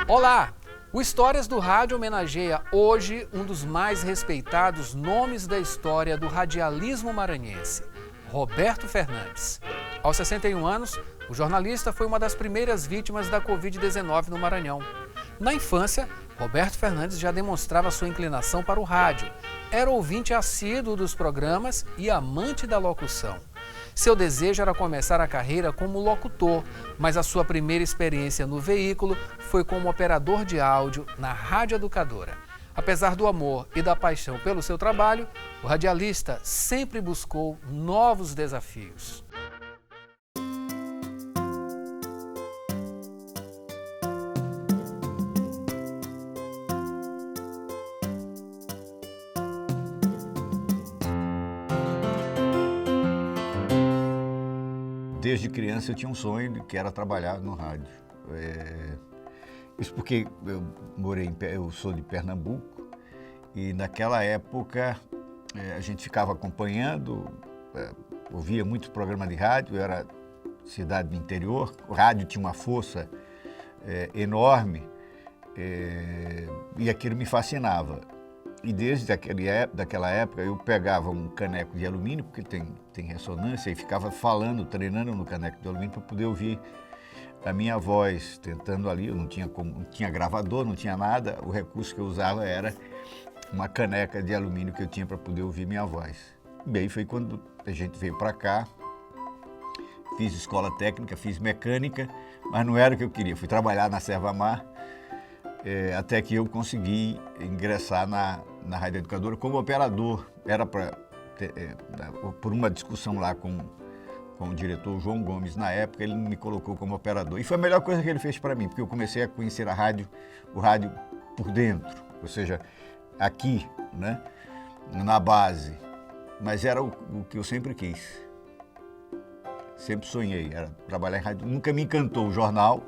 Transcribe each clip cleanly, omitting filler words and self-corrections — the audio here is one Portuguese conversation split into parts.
Olá! O Histórias do Rádio homenageia hoje um dos mais respeitados nomes da história do radialismo maranhense, Roberto Fernandes. Aos 61 anos, o jornalista foi uma das primeiras vítimas da Covid-19 no Maranhão. Na infância, Roberto Fernandes já demonstrava sua inclinação para o rádio. Era ouvinte assíduo dos programas e amante da locução. Seu desejo era começar a carreira como locutor, mas a sua primeira experiência no veículo foi como operador de áudio na Rádio Educadora. Apesar do amor e da paixão pelo seu trabalho, o radialista sempre buscou novos desafios. Desde criança eu tinha um sonho que era trabalhar no rádio. Isso porque eu sou de Pernambuco e naquela época a gente ficava acompanhando, ouvia muitos programas de rádio, era cidade do interior, o rádio tinha uma força enorme e aquilo me fascinava. E desde daquela época eu pegava um caneco de alumínio, porque tem ressonância, e ficava falando, treinando no caneco de alumínio para poder ouvir a minha voz, tentando ali, eu não tinha gravador, não tinha nada, o recurso que eu usava era uma caneca de alumínio que eu tinha para poder ouvir minha voz. Bem, foi quando a gente veio para cá, fiz escola técnica, fiz mecânica, mas não era o que eu queria, fui trabalhar na Servamar, até que eu consegui ingressar na Rádio Educadora como operador. Era por uma discussão lá com o diretor João Gomes na época, ele me colocou como operador. E foi a melhor coisa que ele fez para mim, porque eu comecei a conhecer o rádio por dentro, ou seja, aqui, né, na base. Mas era o que eu sempre quis, sempre sonhei, era trabalhar em rádio. Nunca me encantou o jornal.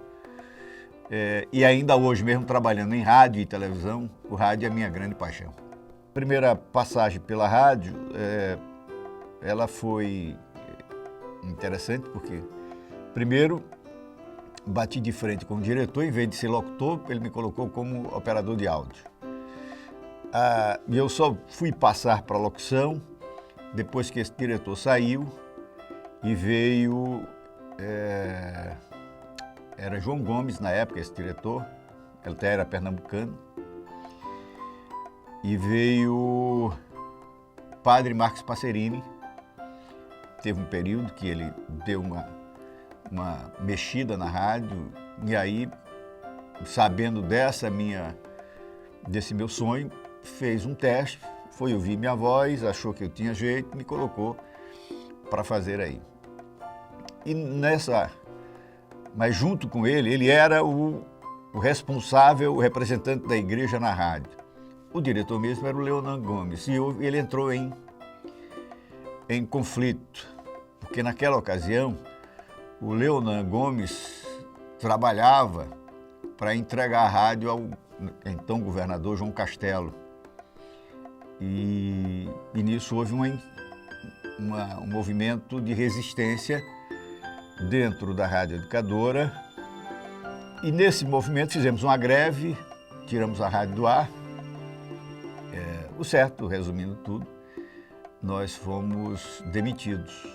E ainda hoje, mesmo trabalhando em rádio e televisão, o rádio é a minha grande paixão. A primeira passagem pela rádio, ela foi interessante porque, primeiro, bati de frente com o diretor, em vez de ser locutor, ele me colocou como operador de áudio. E eu só fui passar para a locução depois que esse diretor saiu e veio... Era João Gomes, na época, esse diretor, ele até era pernambucano, e veio Padre Marcos Passerini. Teve um período que ele deu uma mexida na rádio, e aí, sabendo desse meu sonho, fez um teste, foi ouvir minha voz, achou que eu tinha jeito, me colocou para fazer aí. Mas junto com ele era o responsável, o representante da igreja na rádio. O diretor mesmo era o Leonan Gomes, e ele entrou em conflito, porque naquela ocasião o Leonan Gomes trabalhava para entregar a rádio ao então governador João Castelo. E nisso houve um movimento de resistência dentro da Rádio Educadora, e nesse movimento fizemos uma greve, tiramos a rádio do ar. O certo, resumindo tudo, nós fomos demitidos.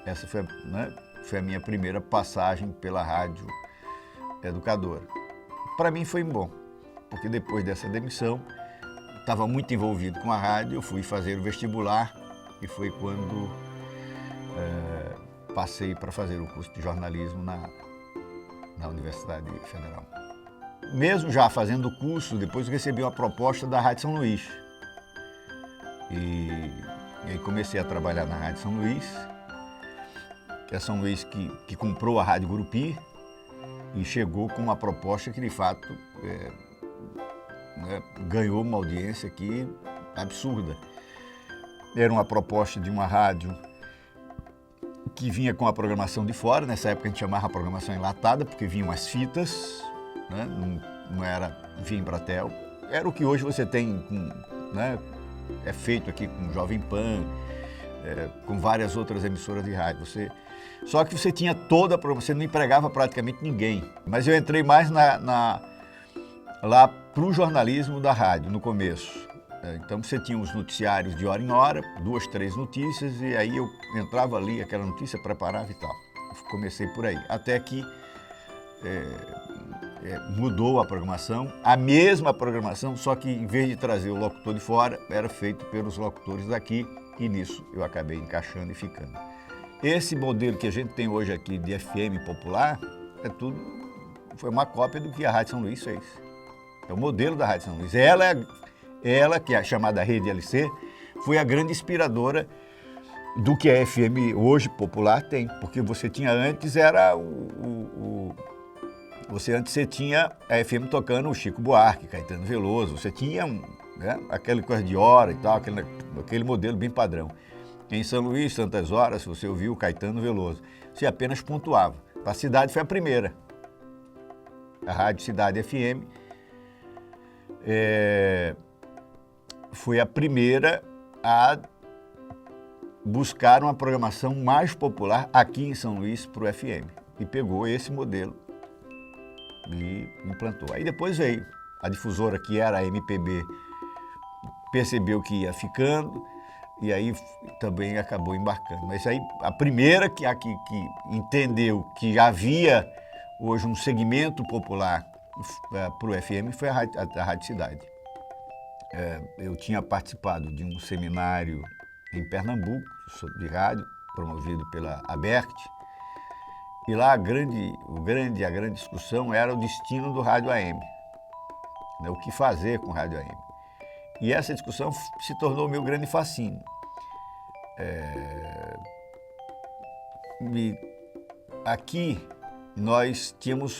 Essa foi a minha primeira passagem pela Rádio Educadora. Para mim foi bom, porque depois dessa demissão, estava muito envolvido com a rádio, eu fui fazer o vestibular e foi quando passei para fazer o curso de jornalismo na Universidade Federal. Mesmo já fazendo o curso, depois eu recebi uma proposta da Rádio São Luís. E aí comecei a trabalhar na Rádio São Luís, que é a São Luís que comprou a Rádio Gurupi e chegou com uma proposta que, de fato, ganhou uma audiência aqui absurda. Era uma proposta de uma rádio que vinha com a programação de fora. Nessa época a gente chamava a programação enlatada, porque vinham as fitas, né? Não era via Embratel. Era o que hoje você tem, é feito aqui com Jovem Pan, com várias outras emissoras de rádio. Só que você tinha toda a programação, você não empregava praticamente ninguém. Mas eu entrei mais lá para o jornalismo da rádio, no começo. Então você tinha os noticiários de hora em hora, 2, 3 notícias, e aí eu entrava ali, aquela notícia, preparava e tal. Comecei por aí, até que mudou a programação, a mesma programação, só que em vez de trazer o locutor de fora, era feito pelos locutores daqui, e nisso eu acabei encaixando e ficando. Esse modelo que a gente tem hoje aqui de FM popular, foi uma cópia do que a Rádio São Luís fez. É o modelo da Rádio São Luís. Ela, que é a chamada Rede LC, foi a grande inspiradora do que a FM hoje popular tem, porque você tinha antes, você tinha a FM tocando o Chico Buarque, Caetano Veloso, você tinha aquele coisa de hora e tal, aquele modelo bem padrão. Em São Luís, Tantas Horas, você ouviu o Caetano Veloso, você apenas pontuava. A Cidade foi a primeira, a Rádio Cidade FM foi a primeira a buscar uma programação mais popular aqui em São Luís para o FM. E pegou esse modelo e implantou. Aí depois veio a difusora, que era a MPB, percebeu que ia ficando e aí também acabou embarcando. Mas aí a primeira que entendeu que havia hoje um segmento popular para o FM foi a Rádio Cidade. Eu tinha participado de um seminário em Pernambuco, de rádio, promovido pela ABERT, e lá a grande discussão era o destino do rádio AM, né, o que fazer com o rádio AM. E essa discussão se tornou o meu grande fascínio. Aqui nós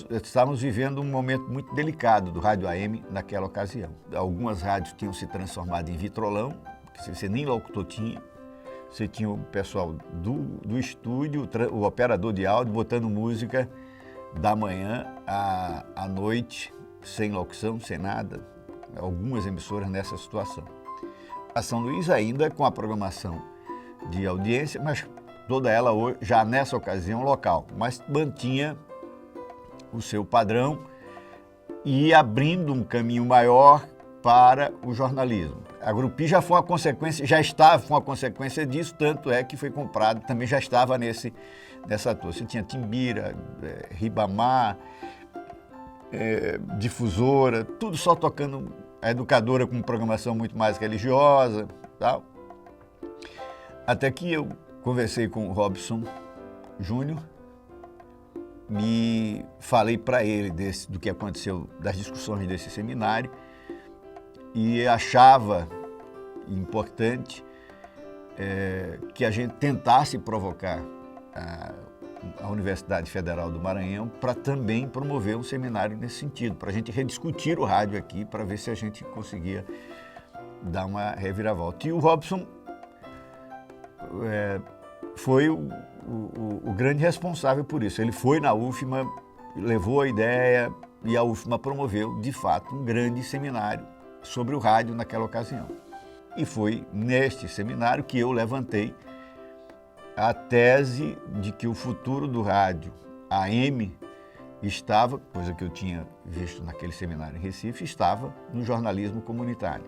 estávamos vivendo um momento muito delicado do rádio AM naquela ocasião. Algumas rádios tinham se transformado em vitrolão, que você nem locutor tinha. Você tinha o pessoal do estúdio, o operador de áudio, botando música da manhã à noite, sem locução, sem nada. Algumas emissoras nessa situação. A São Luís ainda com a programação de audiência, mas toda ela já nessa ocasião local, mas mantinha o seu padrão e abrindo um caminho maior para o jornalismo. A Grupi já estava com a consequência disso, tanto é que foi comprado, também já estava nessa toa. Você tinha Timbira, Ribamar, Difusora, tudo só tocando, a Educadora com programação muito mais religiosa, tal. Até que eu conversei com o Robson Júnior, me falei para ele do que aconteceu, das discussões desse seminário, e achava importante que a gente tentasse provocar a Universidade Federal do Maranhão para também promover um seminário nesse sentido, para a gente rediscutir o rádio aqui, para ver se a gente conseguia dar uma reviravolta. E o Robson foi o grande responsável por isso. Ele foi na UFMA, levou a ideia e a UFMA promoveu, de fato, um grande seminário sobre o rádio naquela ocasião. E foi neste seminário que eu levantei a tese de que o futuro do rádio AM estava, coisa que eu tinha visto naquele seminário em Recife, estava no jornalismo comunitário.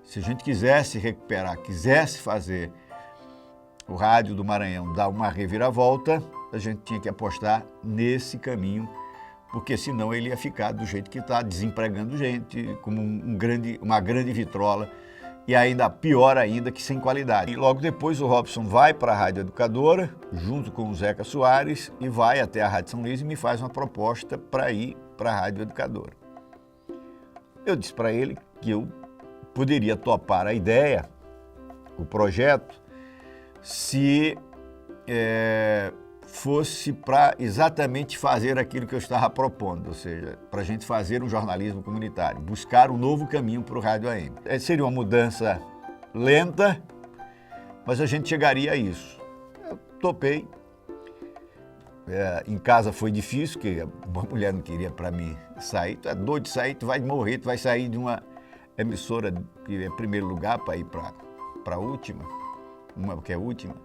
Se a gente quisesse recuperar, quisesse fazer o rádio do Maranhão dar uma reviravolta, a gente tinha que apostar nesse caminho, porque senão ele ia ficar do jeito que está, desempregando gente, como uma grande vitrola, e ainda pior ainda que sem qualidade. E logo depois o Robson vai para a Rádio Educadora, junto com o Zeca Soares, e vai até a Rádio São Luís e me faz uma proposta para ir para a Rádio Educadora. Eu disse para ele que eu poderia topar a ideia, o projeto, se fosse para exatamente fazer aquilo que eu estava propondo, ou seja, para a gente fazer um jornalismo comunitário, buscar um novo caminho para o rádio AM. Seria uma mudança lenta, mas a gente chegaria a isso. Eu topei. Em casa foi difícil, porque uma mulher não queria para mim sair. Tu é doido de sair, tu vai morrer, tu vai sair de uma emissora que é primeiro lugar para ir para a última, uma que é a última.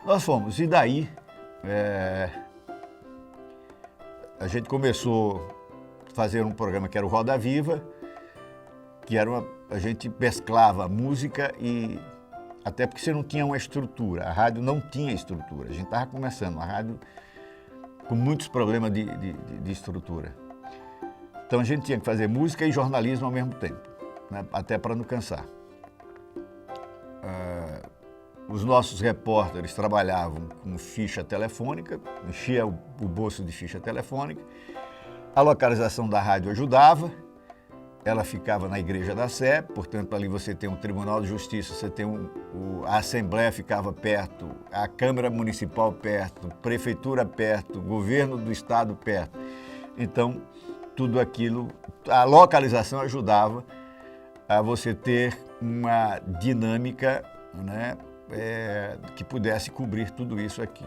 Nós fomos, e daí a gente começou fazer um programa que era o Roda Viva, que era a gente mesclava música e... Até porque você não tinha uma estrutura, a rádio não tinha estrutura. A gente estava começando, a rádio com muitos problemas de estrutura. Então a gente tinha que fazer música e jornalismo ao mesmo tempo, né? Até para não cansar. Os nossos repórteres trabalhavam com ficha telefônica, enchia o bolso de ficha telefônica. A localização da rádio ajudava, ela ficava na Igreja da Sé, portanto ali você tem um Tribunal de Justiça, você tem a Assembleia ficava perto, a Câmara Municipal perto, Prefeitura perto, Governo do Estado perto. Então, tudo aquilo, a localização ajudava a você ter uma dinâmica, né, que pudesse cobrir tudo isso aqui.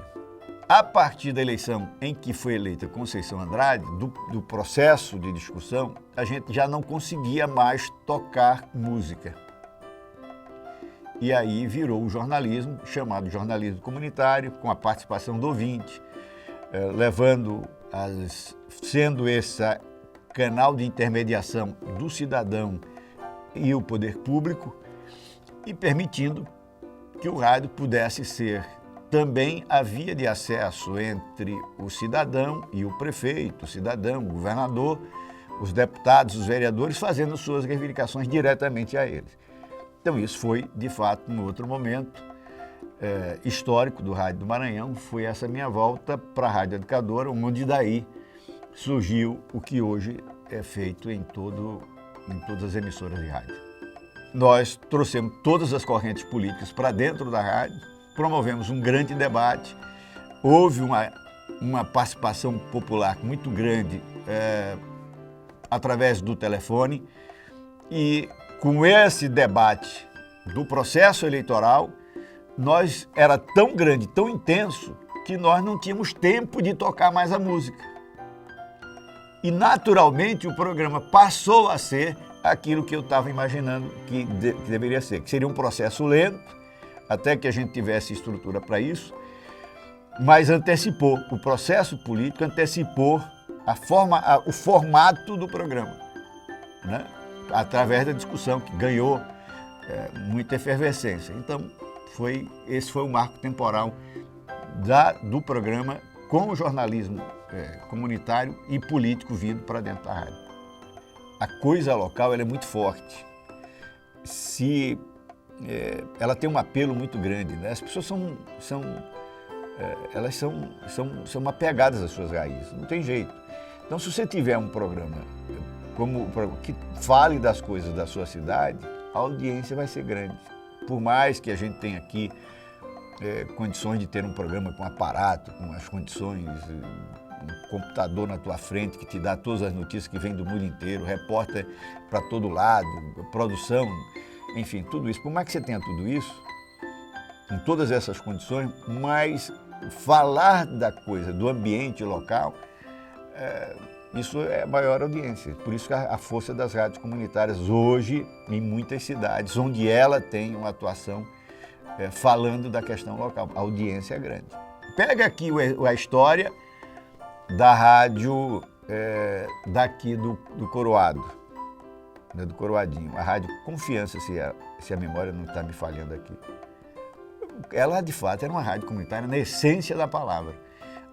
A partir da eleição em que foi eleita Conceição Andrade, do processo de discussão, a gente já não conseguia mais tocar música. E aí virou o jornalismo, chamado jornalismo comunitário, com a participação do ouvinte, sendo esse canal de intermediação do cidadão e o poder público, e permitindo que o rádio pudesse ser também a via de acesso entre o cidadão e o prefeito, o cidadão, o governador, os deputados, os vereadores, fazendo suas reivindicações diretamente a eles. Então isso foi, de fato, um outro momento histórico do Rádio do Maranhão, foi essa minha volta para a Rádio Educadora, onde daí surgiu o que hoje é feito em todas as emissoras de rádio. Nós trouxemos todas as correntes políticas para dentro da rádio, promovemos um grande debate, houve uma participação popular muito grande através do telefone e com esse debate do processo eleitoral, era tão grande, tão intenso, que nós não tínhamos tempo de tocar mais a música. E naturalmente o programa passou a ser aquilo que eu estava imaginando que deveria ser, que seria um processo lento, até que a gente tivesse estrutura para isso, mas antecipou, o processo político antecipou o formato do programa, né? Através da discussão, que ganhou muita efervescência. Então, esse foi o marco temporal do programa com o jornalismo comunitário e político vindo para dentro da rádio. A coisa local ela é muito forte. Ela tem um apelo muito grande, né? As pessoas elas são apegadas às suas raízes, não tem jeito. Então, se você tiver um programa que fale das coisas da sua cidade, a audiência vai ser grande. Por mais que a gente tenha aqui condições de ter um programa com aparato, com as condições, um computador na tua frente que te dá todas as notícias que vêm do mundo inteiro, repórter para todo lado, produção, enfim, tudo isso. Por mais que você tenha tudo isso, com todas essas condições, mas falar da coisa, do ambiente local, isso é a maior audiência. Por isso que a força das rádios comunitárias hoje, em muitas cidades, onde ela tem uma atuação falando da questão local, a audiência é grande. Pega aqui a história da rádio daqui do Coroado, né, do Coroadinho, a Rádio Confiança, se a memória não está me falhando aqui. Ela, de fato, era uma rádio comunitária na essência da palavra.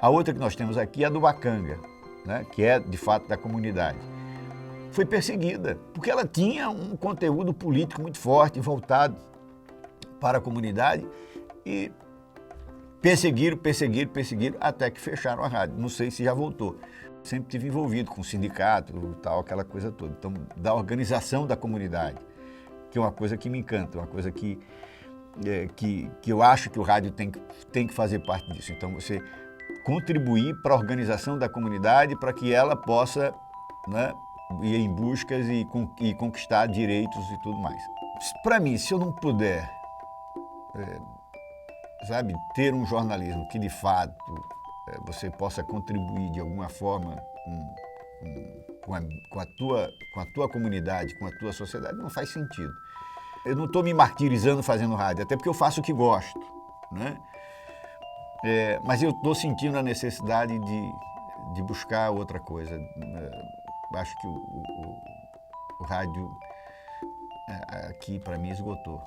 A outra que nós temos aqui é a do Bacanga, né, que é, de fato, da comunidade. Foi perseguida, porque ela tinha um conteúdo político muito forte, voltado para a comunidade, e perseguiram, até que fecharam a rádio. Não sei se já voltou. Sempre estive envolvido com o sindicato, tal, aquela coisa toda. Então, da organização da comunidade, que é uma coisa que me encanta, uma coisa que eu acho que o rádio tem que fazer parte disso. Então, você contribuir para a organização da comunidade para que ela possa, né, ir em buscas e conquistar direitos e tudo mais. Para mim, se eu não puder, ter um jornalismo que, de fato, você possa contribuir de alguma forma com a tua comunidade, com a tua sociedade, não faz sentido. Eu não estou me martirizando fazendo rádio, até porque eu faço o que gosto, né? Mas eu estou sentindo a necessidade de buscar outra coisa. acho que o rádio aqui, para mim, esgotou.